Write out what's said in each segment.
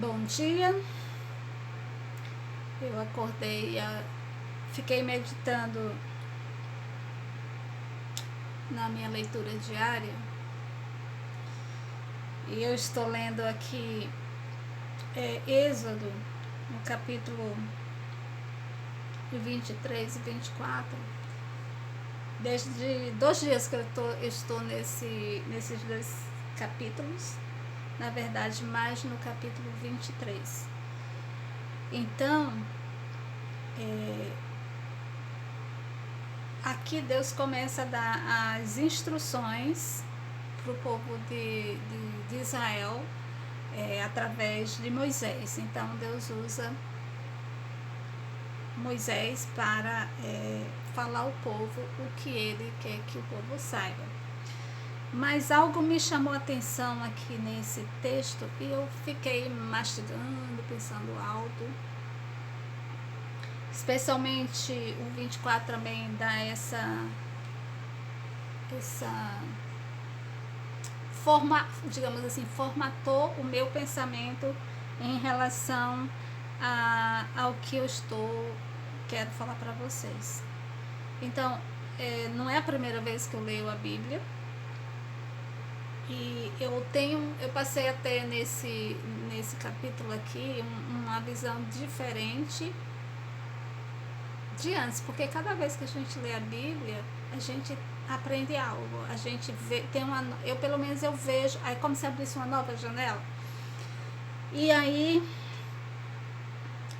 Bom dia, eu acordei, fiquei meditando na minha leitura diária e eu estou lendo aqui Êxodo, no capítulo 23 e 24. Desde 2 dias que eu estou nesses dois capítulos, na verdade mais no capítulo 23. Então, aqui Deus começa a dar as instruções para o povo de Israel através de Moisés. Então Deus usa Moisés para falar ao povo o que ele quer que o povo saiba. Mas algo me chamou a atenção aqui nesse texto e eu fiquei mastigando, pensando alto. Especialmente o 24 também dá digamos assim, formatou o meu pensamento em relação ao que eu quero falar para vocês. Então, não é a primeira vez que eu leio a Bíblia. E eu passei até nesse capítulo aqui uma visão diferente de antes, porque cada vez que a gente lê a Bíblia, a gente aprende algo, a gente vê, eu pelo menos eu vejo, aí como se abrisse uma nova janela. E aí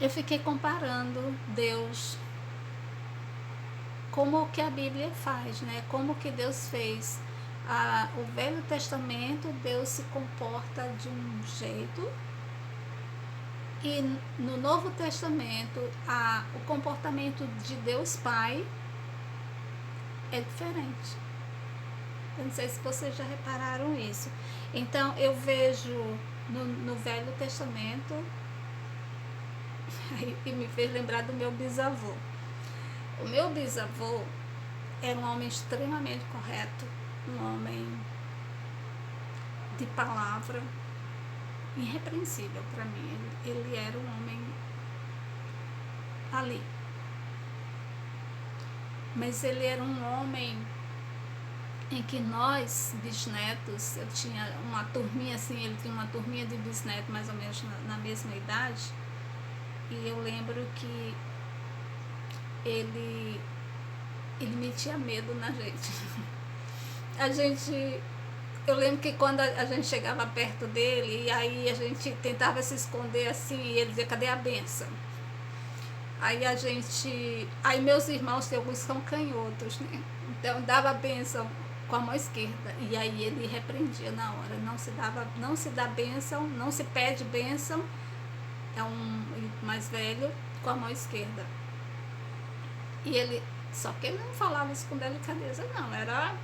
eu fiquei comparando Deus, como que a Bíblia faz, né? Como que Deus fez. O Velho Testamento, Deus se comporta de um jeito, e no Novo Testamento o comportamento de Deus Pai é diferente. Eu não sei se vocês já repararam isso. Então eu vejo no Velho Testamento, e me fez lembrar do meu bisavô. O meu bisavô era um homem extremamente correto, um homem de palavra, irrepreensível para mim. Ele era um homem ali. Mas ele era um homem em que nós, bisnetos, eu tinha uma turminha assim, ele tinha uma turminha de bisnetos mais ou menos na mesma idade, e eu lembro que ele metia medo na gente. Eu lembro que quando a gente chegava perto dele, e aí a gente tentava se esconder assim, e ele dizia, cadê a bênção? Aí meus irmãos, tem alguns são canhotos, né? Então dava a bênção com a mão esquerda, e aí ele repreendia na hora, não se dá bênção, não se pede bênção, é um mais velho, com a mão esquerda. Só que ele não falava isso com delicadeza, não, era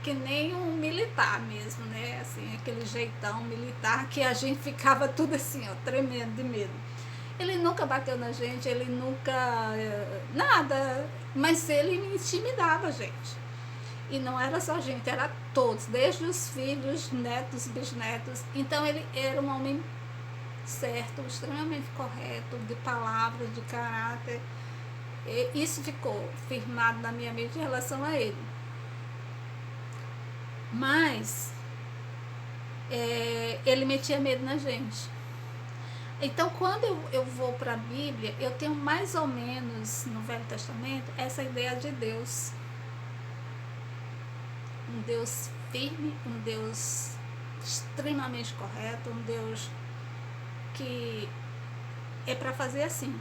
que nem um militar mesmo, né? Assim, aquele jeitão militar que a gente ficava tudo assim, ó, tremendo de medo. Ele nunca bateu na gente, ele nunca nada, mas ele intimidava a gente. E não era só a gente, era todos, desde os filhos, netos, bisnetos. Então ele era um homem certo, extremamente correto, de palavras, de caráter. E isso ficou firmado na minha mente em relação a ele. Mas ele metia medo na gente. Então, quando eu vou para a Bíblia, eu tenho mais ou menos, no Velho Testamento, essa ideia de Deus. Um Deus firme, um Deus extremamente correto, um Deus que é para fazer assim.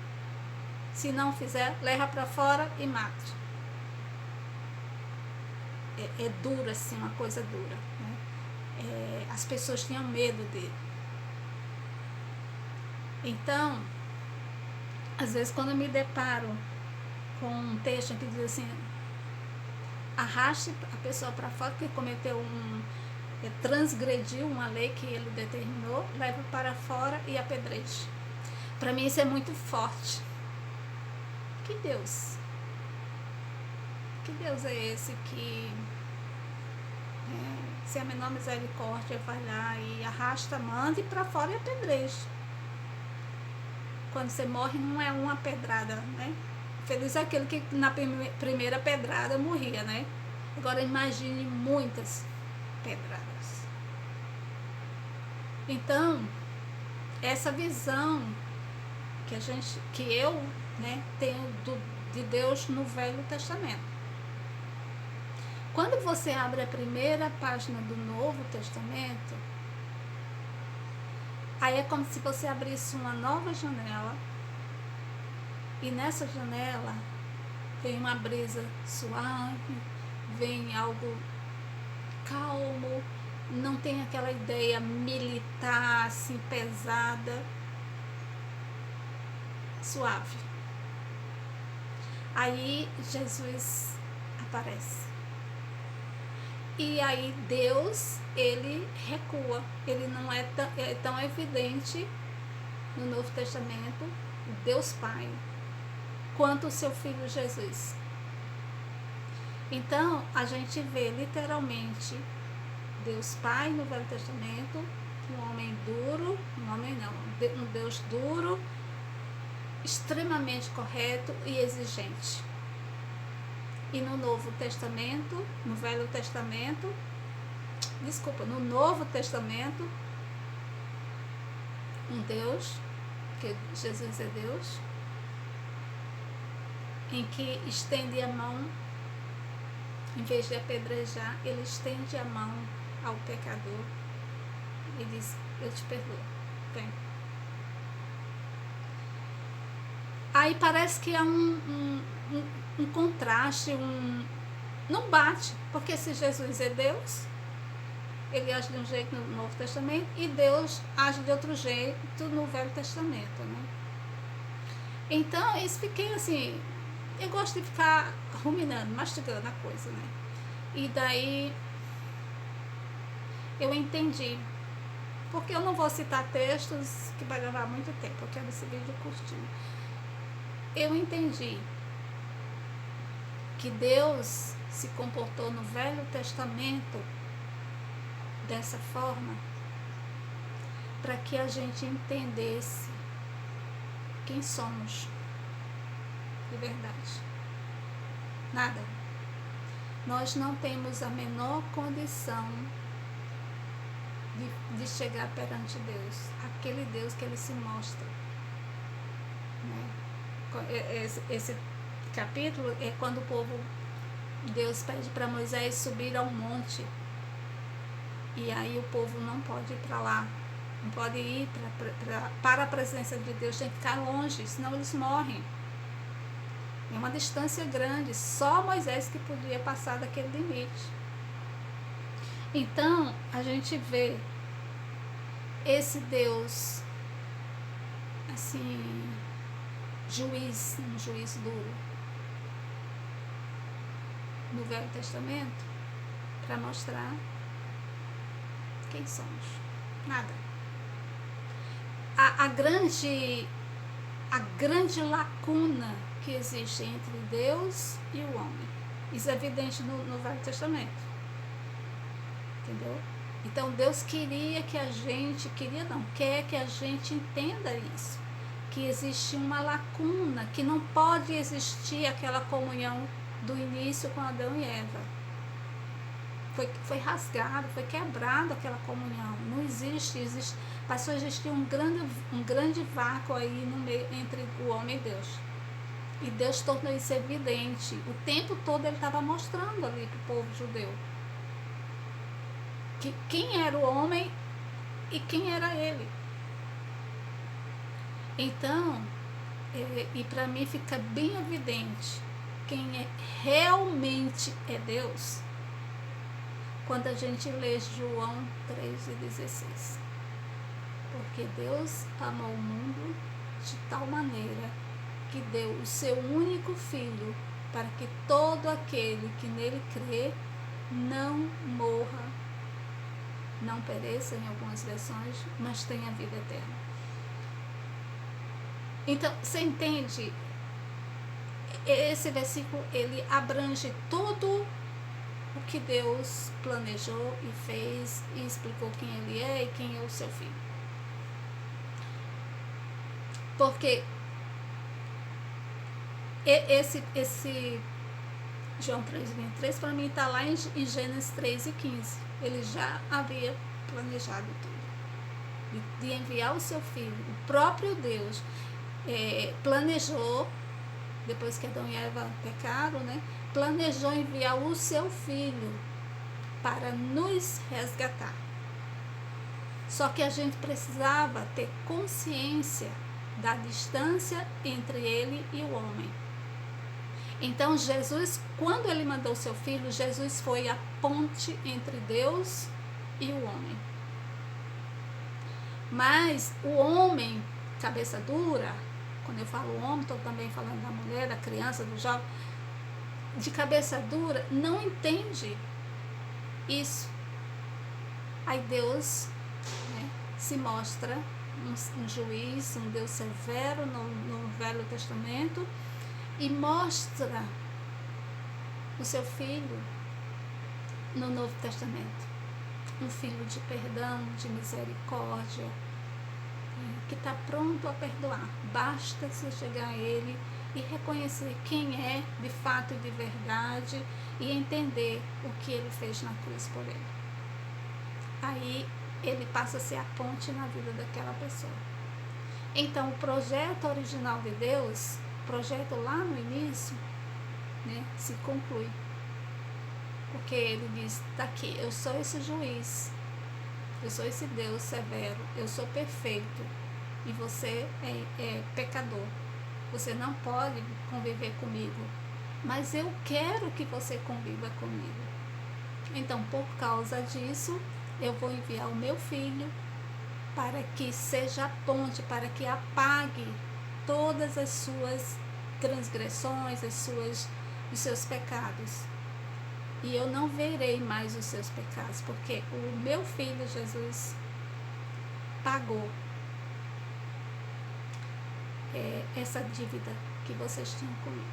Se não fizer, leva para fora e mate. É dura, assim, uma coisa dura, né? As pessoas tinham medo dele. Então, às vezes quando eu me deparo com um texto que diz assim, arraste a pessoa para fora que cometeu transgrediu uma lei que ele determinou, leva para fora e apedreje. Para mim isso é muito forte. Que Deus é esse que se a menor misericórdia vai lá e arrasta, manda e para fora e apedreje? quando você morre não é uma pedrada, né? Feliz é aquele que na primeira pedrada morria, né? Agora imagine muitas pedradas. Então, essa visão que eu, né, tenho de Deus no Velho Testamento. Quando você abre a primeira página do Novo Testamento, aí é como se você abrisse uma nova janela, e nessa janela vem uma brisa suave, vem algo calmo, não tem aquela ideia militar, assim, pesada, suave. Aí Jesus aparece. E aí Deus, ele recua. Ele não é tão evidente no Novo Testamento, Deus Pai, quanto o seu Filho Jesus. Então, a gente vê literalmente Deus Pai no Velho Testamento, um homem duro, um Deus duro, extremamente correto e exigente. E no Novo Testamento, no Novo Testamento, um Deus, que Jesus é Deus, em que estende a mão, em vez de apedrejar, ele estende a mão ao pecador e diz: eu te perdoo, vem. Aí parece que há um contraste, não bate, porque se Jesus é Deus, ele age de um jeito no Novo Testamento e Deus age de outro jeito no Velho Testamento, né? Então, isso fiquei assim, eu gosto de ficar ruminando, mastigando a coisa, né? E daí eu entendi, porque eu não vou citar textos que vai levar muito tempo, eu quero esse vídeo curtinho. Eu entendi que Deus se comportou no Velho Testamento dessa forma para que a gente entendesse quem somos de verdade. Nada. Nós não temos a menor condição de chegar perante Deus, aquele Deus que ele se mostra, né? Esse capítulo é quando Deus pede para Moisés subir ao monte, e aí o povo não pode ir para lá, não pode ir para a presença de Deus, tem que ficar longe, senão eles morrem. É uma distância grande, só Moisés que podia passar daquele limite. Então a gente vê esse Deus assim, um juiz duro no Velho Testamento, para mostrar quem somos. Nada. A grande lacuna que existe entre Deus e o homem, isso é evidente no Velho Testamento, entendeu? Então Deus quer que a gente entenda isso, que existe uma lacuna, que não pode existir aquela comunhão do início com Adão e Eva. Foi rasgado, foi quebrado aquela comunhão. Não existe, passou a existir um grande vácuo aí no meio entre o homem e Deus. E Deus tornou isso evidente. O tempo todo ele estava mostrando ali para o povo judeu que quem era o homem e quem era ele. Então, e para mim fica bem evidente quem realmente é Deus quando a gente lê João 3,16. Porque Deus amou o mundo de tal maneira que deu o seu único Filho para que todo aquele que nele crê não morra, não pereça em algumas versões, mas tenha vida eterna. Então, você entende? Esse versículo, ele abrange tudo o que Deus planejou e fez e explicou quem ele é e quem é o seu Filho. Porque esse João 3:23 para mim está lá em Gênesis 3:15. Ele já havia planejado tudo. De enviar o seu filho. O próprio Deus planejou, depois que Adão e Eva pecaram, né? Planejou enviar o seu filho para nos resgatar. Só que a gente precisava ter consciência da distância entre ele e o homem. Então Jesus, quando ele mandou seu filho, Jesus foi a ponte entre Deus e o homem. Mas o homem, cabeça dura, quando eu falo homem, estou também falando da mulher, da criança, do jovem, de cabeça dura, não entende isso. Aí Deus, né, se mostra um juiz, um Deus severo no Velho Testamento, e mostra o seu filho no Novo Testamento. Um filho de perdão, de misericórdia, que está pronto a perdoar. Basta se chegar a ele e reconhecer quem é de fato e de verdade e entender o que ele fez na cruz por ele. Aí ele passa a ser a ponte na vida daquela pessoa. Então o projeto original de Deus, o projeto lá no início, né, se conclui. Porque ele diz, tá aqui, eu sou esse juiz, eu sou esse Deus severo, eu sou perfeito e você é pecador. Você não pode conviver comigo, mas eu quero que você conviva comigo. Então, por causa disso, eu vou enviar o meu filho para que seja a ponte, para que apague todas as suas transgressões, os seus pecados. E eu não verei mais os seus pecados, porque o meu filho Jesus pagou essa dívida que vocês tinham comigo.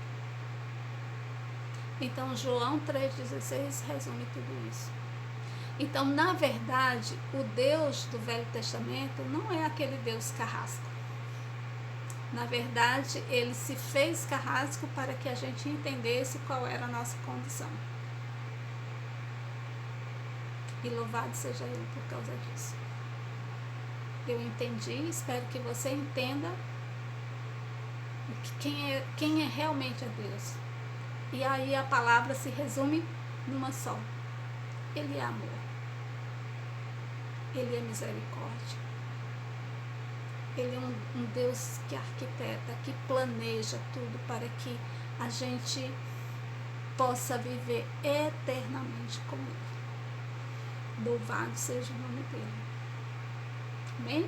Então, João 3,16 resume tudo isso. Então, na verdade, o Deus do Velho Testamento não é aquele Deus carrasco. Na verdade, ele se fez carrasco para que a gente entendesse qual era a nossa condição. E louvado seja ele por causa disso. Eu entendi, espero que você entenda quem é realmente a Deus. E aí a palavra se resume numa só. Ele é amor. Ele é misericórdia. Ele é um Deus que arquiteta, que planeja tudo para que a gente possa viver eternamente com ele. Louvado seja o nome dele. Amém?